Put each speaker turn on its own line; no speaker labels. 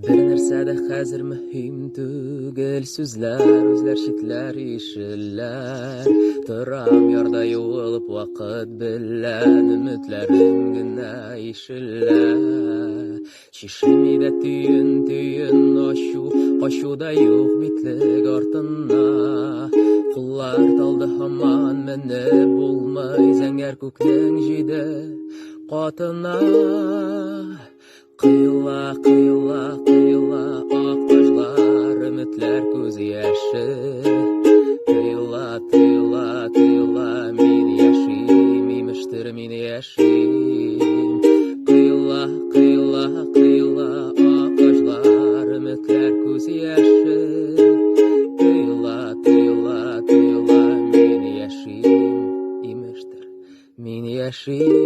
Bir nersede hazır mühim tügel sözler, özler şitler işiller. Tıram yarda yoğulup vakit billen, ümitlerim güne işiller. Şişimi de tüyün aşu da yok bitlik artına. Kullar taldı haman mene bulmay, zenger köklen jide qatına. Kıyıla ak taşlar, ümitler göz yaşı. Kıyıla min yaşim, imiştir min yaşim. Kıyıla ak taşlar, ümitler göz yaşı. Kıyıla min yaşim, imiştir min yaşim.